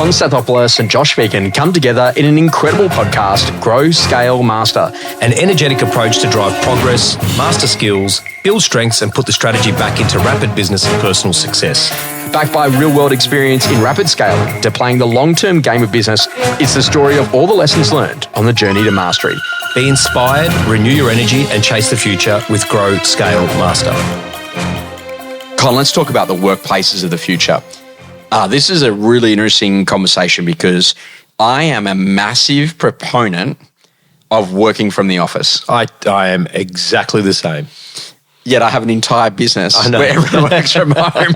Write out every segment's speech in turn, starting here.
Con Stathopoulos and Josh Phegan come together in an incredible podcast, Grow, Scale, Master. An energetic approach to drive progress, master skills, build strengths and put the strategy back into rapid business and personal success. Backed by real-world experience in rapid scaling to playing the long-term game of business, it's the story of all the lessons learned on the journey to mastery. Be inspired, renew your energy and chase the future with Grow, Scale, Master. Con, let's talk about the workplaces of the future. This is a really interesting conversation because I am a massive proponent of working from the office. I am exactly the same. Yet I have an entire business where everyone works from home.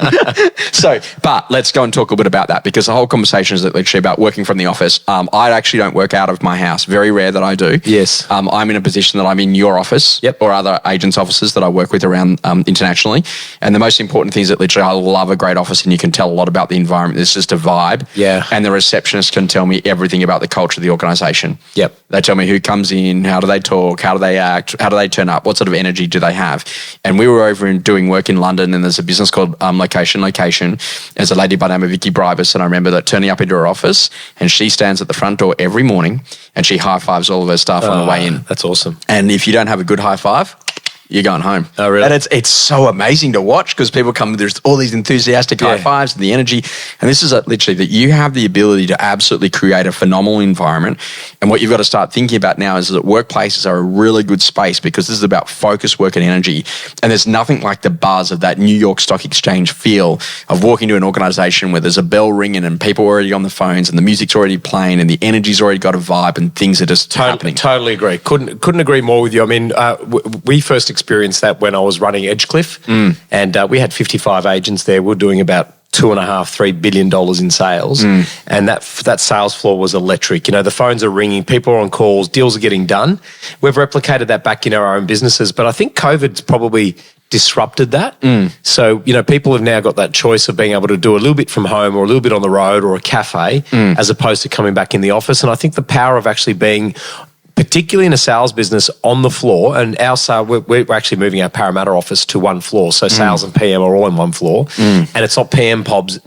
But let's go and talk a little bit about that because the whole conversation is literally about working from the office. I actually don't work out of my house. Very rare that I do. Yes. I'm in a position that I'm in your office or other agents' offices that I work with around internationally. And the most important thing is that literally I love a great office and you can tell a lot about the environment. There's just a vibe. Yeah. And the receptionist can tell me everything about the culture of the organisation. Yep. They tell me who comes in, how do they talk, how do they act, how do they turn up, what sort of energy do they have. And we were over and doing work in London and there's a business called Location. There's a lady by the name of Vicky Bribus and I remember that turning up into her office and she stands at the front door every morning and she high fives all of her staff on the way in. That's awesome. And if you don't have a good high five, you're going home. Oh, really? And it's so amazing to watch because people come, there's all these enthusiastic high fives and the energy. And this is literally that you have the ability to absolutely create a phenomenal environment. And what you've got to start thinking about now is that workplaces are a really good space because this is about focus, work and energy. And there's nothing like the buzz of that New York Stock Exchange feel of walking to an organization where there's a bell ringing and people are already on the phones and the music's already playing and the energy's already got a vibe and things are just happening. Totally agree. Couldn't agree more with you. I mean, we first experienced that when I was running Edgecliff and we had 55 agents there. We were doing about $2.5–3 billion in sales and that sales floor was electric. You know, the phones are ringing, people are on calls, deals are getting done. We've replicated that back in our own businesses, but I think COVID's probably disrupted that. So, you know, people have now got that choice of being able to do a little bit from home or a little bit on the road or a cafe as opposed to coming back in the office. And I think the power of actually being particularly in a sales business on the floor, and we're actually moving our Parramatta office to one floor, so sales and PM are all in one floor, and it's not PM pods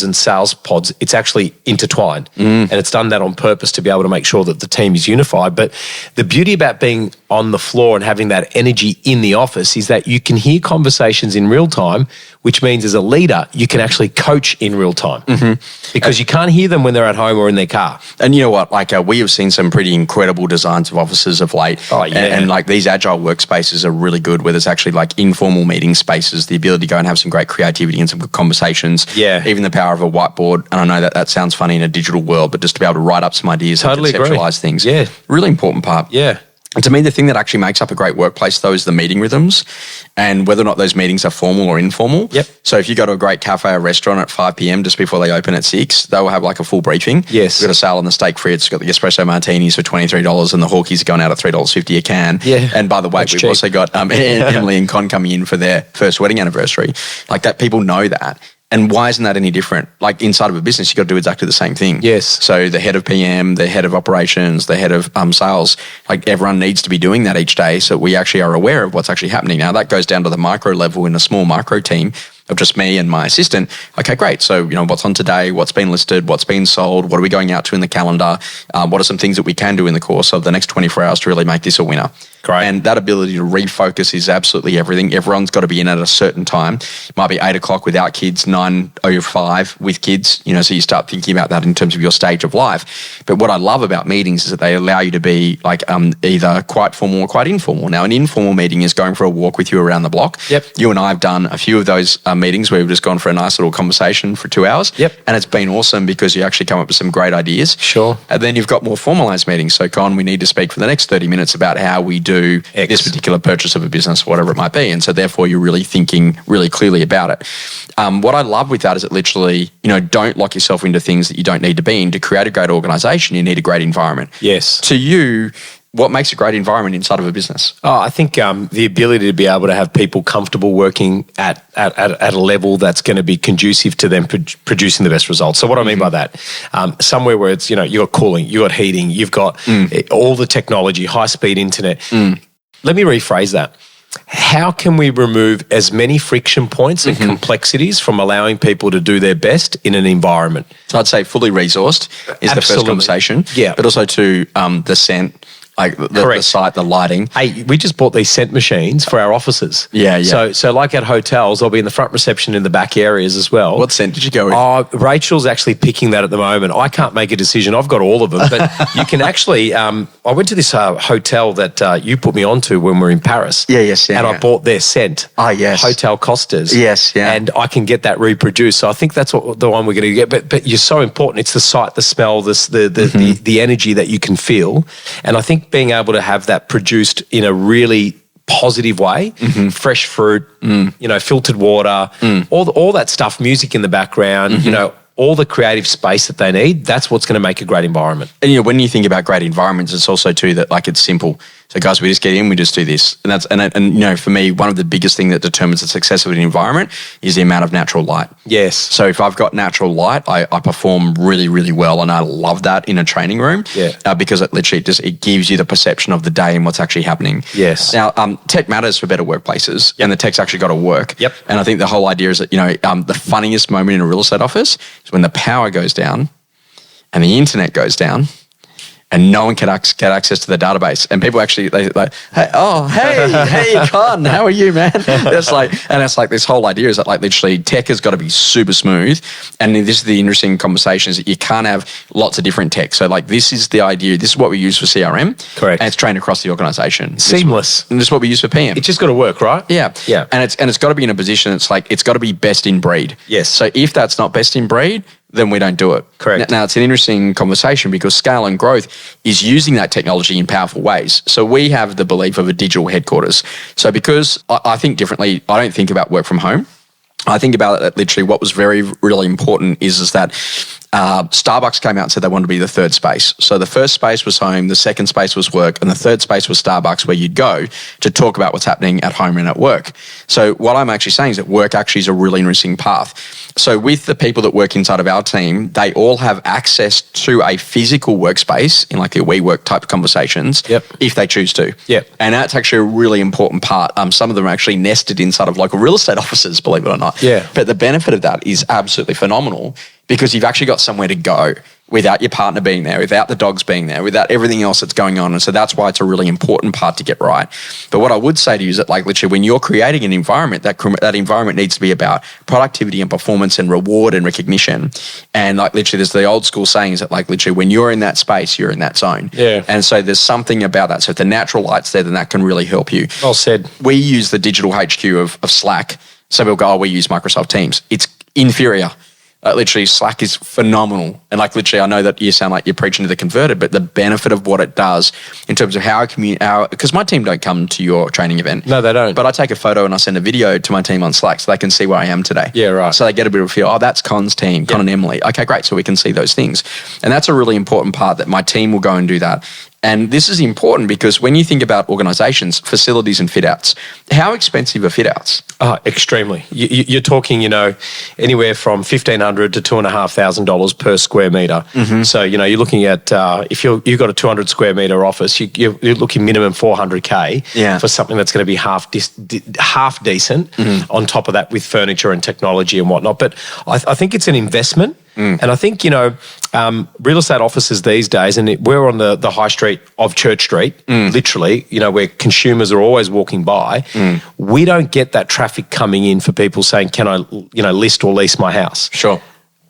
and sales pods, it's actually intertwined, and it's done that on purpose to be able to make sure that the team is unified. But the beauty about being on the floor and having that energy in the office is that you can hear conversations in real time, which means as a leader, you can actually coach in real time because you can't hear them when they're at home or in their car. And you know what, like we have seen some pretty incredible designs of offices of late. Oh, yeah. And like these agile workspaces are really good where there's actually like informal meeting spaces, the ability to go and have some great creativity and some good conversations. Yeah. Even the power of a whiteboard. And I know that sounds funny in a digital world, but just to be able to write up some ideas and conceptualize things. Yeah. Really important part. Yeah. And to me, the thing that actually makes up a great workplace, though, is the meeting rhythms and whether or not those meetings are formal or informal. Yep. So if you go to a great cafe or restaurant at 5 p.m. just before they open at 6, they will have like a full briefing. Yes. We've got a sale on the steak frites, we've got the espresso martinis for $23 and the Hawkeys are going out at $3.50 a can. Yeah. And by the way, we've also got Emily and Con coming in for their first wedding anniversary. Like that, people know that. And why isn't that any different? Like inside of a business, you've got to do exactly the same thing. Yes. So the head of PM, the head of operations, the head of sales, like everyone needs to be doing that each day so we actually are aware of what's actually happening. Now that goes down to the micro level in a small micro team of just me and my assistant. Okay, great. So, you know, what's on today? What's been listed? What's been sold? What are we going out to in the calendar? What are some things that we can do in the course of the next 24 hours to really make this a winner? Great. And that ability to refocus is absolutely everything. Everyone's got to be in at a certain time. It might be 8 o'clock without kids, 9:05 with kids, you know, so you start thinking about that in terms of your stage of life. But what I love about meetings is that they allow you to be like either quite formal or quite informal. Now, an informal meeting is going for a walk with you around the block. Yep. You and I have done a few of those meetings where we've just gone for a nice little conversation for 2 hours. Yep. And it's been awesome because you actually come up with some great ideas. Sure. And then you've got more formalized meetings. So, Con, we need to speak for the next 30 minutes about how we do this particular purchase of a business, whatever it might be. And so therefore you're really thinking really clearly about it. What I love with that is it literally, you know, don't lock yourself into things that you don't need to be in. To create a great organization, you need a great environment. Yes. To you, what makes a great environment inside of a business? Oh, I think the ability to be able to have people comfortable working at a level that's going to be conducive to them producing the best results. So what I mean by that, somewhere where it's, you know, you've got cooling, you've got heating, you've got all the technology, high-speed internet. Let me rephrase that. how can we remove as many friction points and complexities from allowing people to do their best in an environment? So I'd say fully resourced is the first conversation. Yeah. But also to the scent, like the site, the lighting. Hey, we just bought these scent machines for our offices. Yeah. So like at hotels, I'll be in the front reception in the back areas as well. What scent did you go with? Oh, Rachel's actually picking that at the moment. I can't make a decision. I've got all of them. But you can actually, I went to this hotel that you put me onto when we were in Paris. And I bought their scent. Oh, yes. Hotel Costas. Yes, yeah. And I can get that reproduced. So I think that's what the one we're going to get. But you're so important. It's the sight, the smell, the energy that you can feel. And I think being able to have that produced in a really positive way, fresh fruit, filtered water, all that stuff, music in the background, all the creative space that they need, that's what's going to make a great environment. And when you think about great environments, it's also too that like it's simple. So guys, we just get in, we just do this. And for me, one of the biggest things that determines the success of an environment is the amount of natural light. Yes. So if I've got natural light, I perform really, really well. And I love that in a training room because it literally it gives you the perception of the day and what's actually happening. Yes. Now, tech matters for better workplaces and the tech's actually got to work. Yep. And I think the whole idea is that, the funniest moment in a real estate office is when the power goes down and the internet goes down and no one can get access to the database. And people actually, hey, Con, how are you, man? It's like this whole idea is that like literally tech has got to be super smooth. And this is the interesting conversation is that you can't have lots of different tech. So like this is the idea. This is what we use for CRM. Correct. And it's trained across the organization. Seamless. And this is what we use for PM. It's just got to work, right? Yeah. Yeah. And it's got to be in a position, it's got to be best in breed. Yes. So if that's not best in breed, then we don't do it. Correct. Now, it's an interesting conversation because scale and growth is using that technology in powerful ways. So we have the belief of a digital headquarters. So because I think differently, I don't think about work from home. I think about it literally what was really important is that Starbucks came out and said they wanted to be the third space. So the first space was home, the second space was work, and the third space was Starbucks where you'd go to talk about what's happening at home and at work. So what I'm actually saying is that work actually is a really interesting path. So with the people that work inside of our team, they all have access to a physical workspace in like a WeWork type conversations if they choose to. Yep. And that's actually a really important part. Some of them are actually nested inside of local real estate offices, believe it or not. Yeah. But the benefit of that is absolutely phenomenal because you've actually got somewhere to go without your partner being there, without the dogs being there, without everything else that's going on. And so that's why it's a really important part to get right. But what I would say to you is that like literally when you're creating an environment, that environment needs to be about productivity and performance and reward and recognition. And like literally there's the old school saying is that like literally when you're in that space, you're in that zone. Yeah. And so there's something about that. So if the natural light's there, then that can really help you. Well said. We use the digital HQ of Slack. So people go, we use Microsoft Teams. It's inferior. Literally, Slack is phenomenal. And like literally, I know that you sound like you're preaching to the converted, but the benefit of what it does in terms of how I communicate, because my team don't come to your training event. No, they don't. But I take a photo and I send a video to my team on Slack so they can see where I am today. Yeah, right. So they get a bit of a feel, that's Con's team, Con and Emily. Okay, great. So we can see those things. And that's a really important part that my team will go and do that. And this is important because when you think about organizations, facilities and fit outs, how expensive are fit outs? Extremely. You're talking, anywhere from $1,500 to $2,500 per square meter. Mm-hmm. So, you're looking at, if you've got a 200 square meter office, you're looking minimum $400K for something that's going to be half decent on top of that with furniture and technology and whatnot. But I think it's an investment. And I think, real estate offices these days, and we're on the high street of Church Street, literally, where consumers are always walking by. We don't get that traffic coming in for people saying, can I, list or lease my house? Sure.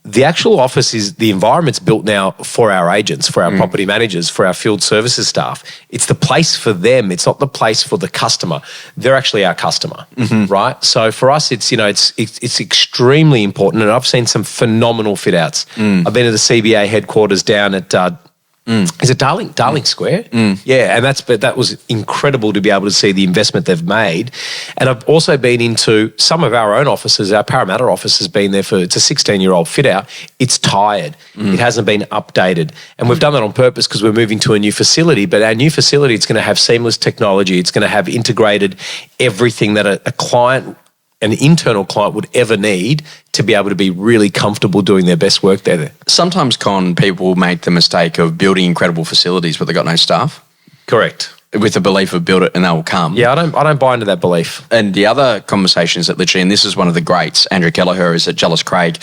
The actual office the environment's built now for our agents, for our property managers, for our field services staff. It's the place for them. It's not the place for the customer. They're actually our customer, right? So for us, it's extremely important. And I've seen some phenomenal fit outs. I've been to the CBA headquarters down at, is it Darling Square? Yeah, and that was incredible to be able to see the investment they've made. And I've also been into some of our own offices. Our Parramatta office has been there it's a 16-year-old fit out. It's tired. It hasn't been updated. And we've done that on purpose because we're moving to a new facility. But our new facility, it's going to have seamless technology. It's going to have integrated everything that a client, an internal client would ever need to be able to be really comfortable doing their best work there. Sometimes, people make the mistake of building incredible facilities, but they've got no staff. Correct. with the belief of build it and they will come. Yeah, I don't buy into that belief. And the other conversation is that literally, and this is one of the greats, Andrew Kelleher is at Jealous Craig,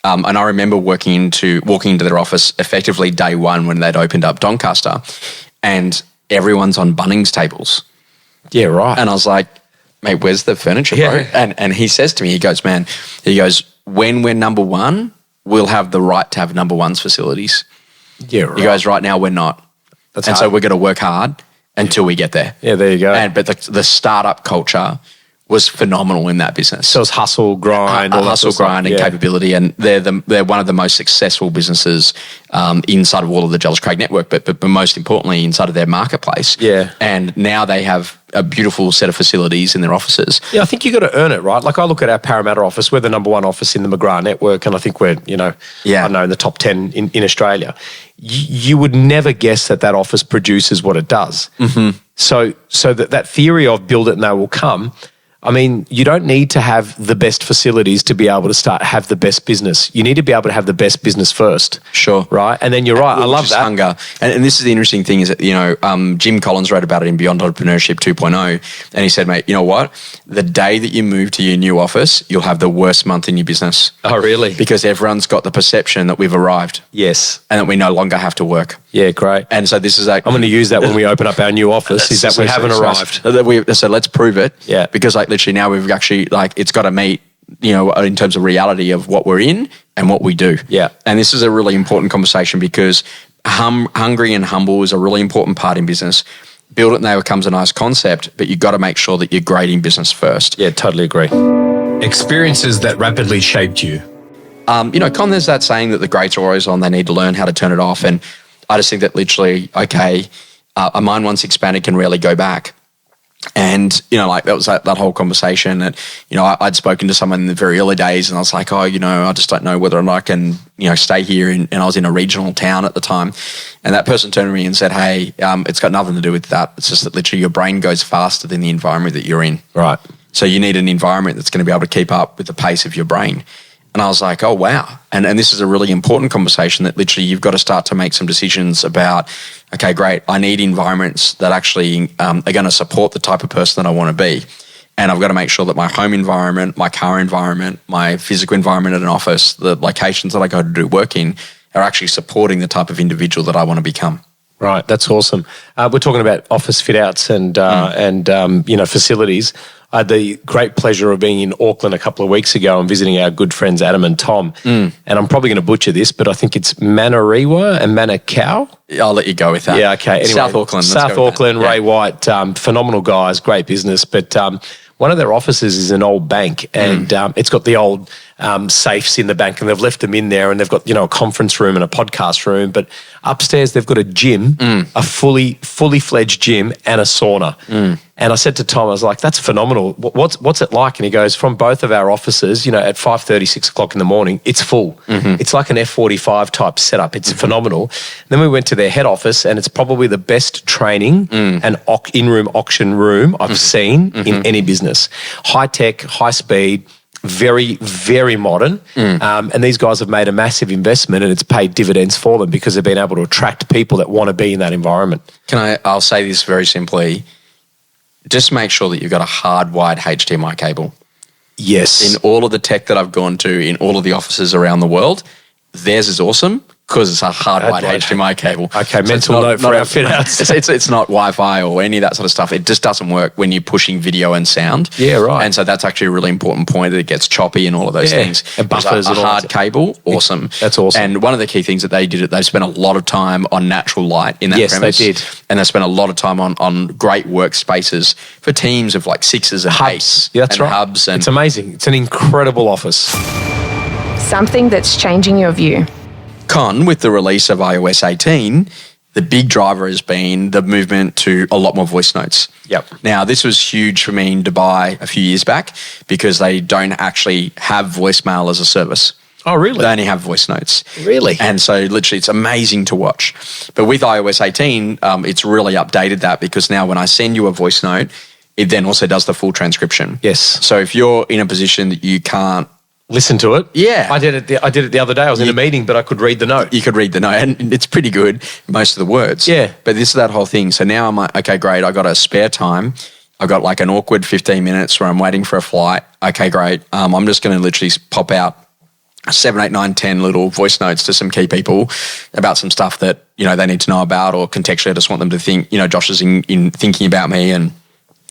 and I remember walking into their office effectively day one when they'd opened up Doncaster, and everyone's on Bunnings tables. Yeah, right. And I was like, mate, where's the furniture, bro? And he says to me, he goes, when we're number one, we'll have the right to have number one's facilities. Yeah, right. He goes, right now we're not. So we're going to work hard until we get there. Yeah, there you go. But the startup culture was phenomenal in that business. So it's hustle, grind, and capability, and they're one of the most successful businesses inside of all of the Jealous Craig network, but most importantly inside of their marketplace. Yeah, and now they have a beautiful set of facilities in their offices. Yeah, I think you got to earn it, right? Like I look at our Parramatta office, we're the number one office in the McGrath network, and I think we're I don't know, in the top 10 in Australia. You would never guess that office produces what it does. Mm-hmm. So that theory of build it and they will come. I mean, you don't need to have the best facilities to be able to have the best business. You need to be able to have the best business first. Sure. Right? And then you're right. I love that. Hunger. And this is the interesting thing is that, Jim Collins wrote about it in Beyond Entrepreneurship 2.0. And he said, mate, you know what? The day that you move to your new office, you'll have the worst month in your business. Oh, really? Because everyone's got the perception that we've arrived. Yes. And that we no longer have to work. Yeah, great. And so this is I'm going to use that when we open up our new office, is that we haven't arrived. So let's prove it. Yeah. Because literally now we've actually it's got to meet, in terms of reality of what we're in and what we do. Yeah. And this is a really important conversation because hungry and humble is a really important part in business. Build it and there becomes a nice concept, but you've got to make sure that you're great in business first. Yeah, totally agree. Experiences that rapidly shaped you. Con, there's that saying that the greats are always on, they need to learn how to turn it off. And I just think that literally, a mind once expanded can rarely go back. And, that was that whole conversation that, I'd spoken to someone in the very early days and I was like, I just don't know whether or not I can, stay here. And I was in a regional town at the time. And that person turned to me and said, hey, it's got nothing to do with that. It's just that literally your brain goes faster than the environment that you're in. Right. So you need an environment that's going to be able to keep up with the pace of your brain. And I was like, oh, wow. And this is a really important conversation that literally you've got to start to make some decisions about, okay, great, I need environments that actually are going to support the type of person that I want to be. And I've got to make sure that my home environment, my car environment, my physical environment at an office, the locations that I go to do work in are actually supporting the type of individual that I want to become. Right, that's awesome. We're talking about office fit-outs and facilities. I had the great pleasure of being in Auckland a couple of weeks ago and visiting our good friends Adam and Tom. And I'm probably going to butcher this, but I think it's Manariwa and Manukau. I'll let you go with that. Yeah, okay. Anyway, South Auckland. South Auckland, Ray White, phenomenal guys, great business. But one of their offices is an old bank and it's got the old safes in the bank and they've left them in there and they've got, a conference room and a podcast room. But upstairs they've got a gym, a fully fledged gym and a sauna. And I said to Tom, I was like, that's phenomenal. What's it like? And he goes, from both of our offices, at 5:30, 6 o'clock in the morning, it's full. It's like an F45 type setup. It's phenomenal. And then we went to their head office and it's probably the best training and in-room auction room I've seen in any business. High tech, high speed, very, very modern. And these guys have made a massive investment and it's paid dividends for them because they've been able to attract people that want to be in that environment. I'll say this very simply. Just make sure that you've got a hardwired HDMI cable. Yes. In all of the tech that I've gone to, in all of the offices around the world, theirs is awesome because it's a hardwired HDMI cable. Okay, so mental note for our fit-outs. It's not Wi-Fi or any of that sort of stuff. It just doesn't work when you're pushing video and sound. Yeah, right. And so that's actually a really important point that it gets choppy and all of those things. And buffers a hard cable, awesome. That's awesome. And one of the key things that they did, they spent a lot of time on natural light in that premise. Yes, they did. And they spent a lot of time on great workspaces for teams of like 6s and 8s. Yeah, that's and right. Hubs. And it's amazing. It's an incredible office. Something that's changing your view. Con, with the release of iOS 18, the big driver has been the movement to a lot more voice notes. Yep. Now, this was huge for me in Dubai a few years back because they don't actually have voicemail as a service. Oh, really? They only have voice notes. Really? And so literally it's amazing to watch. But with iOS 18, it's really updated that because now when I send you a voice note, it then also does the full transcription. Yes. So if you're in a position that you can't listen to it. Yeah. I did it the other day. I was in a meeting, but I could read the note. You could read the note, and it's pretty good, most of the words. Yeah. But this is that whole thing. So now I'm like, okay, great. I got a spare time. I've got like an awkward 15 minutes where I'm waiting for a flight. Okay, great. I'm just going to literally pop out 7, 8, 9, 10 little voice notes to some key people about some stuff that, they need to know about, or contextually I just want them to think, Josh is in thinking about me and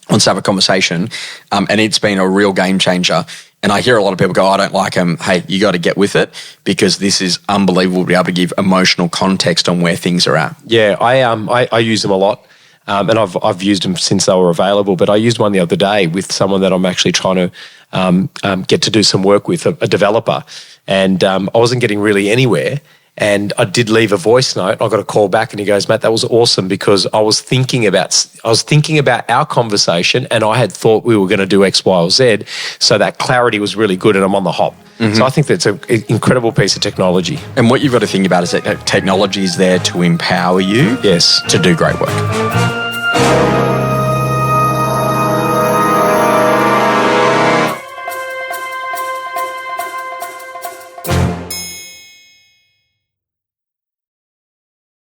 wants to have a conversation. And it's been a real game changer. And I hear a lot of people go, I don't like them. Hey, you got to get with it, because this is unbelievable to be able to give emotional context on where things are at. Yeah, I use them a lot. And I've used them since they were available, but I used one the other day with someone that I'm actually trying to get to do some work with, a developer. And I wasn't getting really anywhere. And I did leave a voice note. I got a call back, and he goes, "Matt, that was awesome, because I was thinking about our conversation, and I had thought we were going to do X, Y, or Z. So that clarity was really good, and I'm on the hop." Mm-hmm. So I think that's an incredible piece of technology. And what you've got to think about is that technology is there to empower you, yes, to do great work.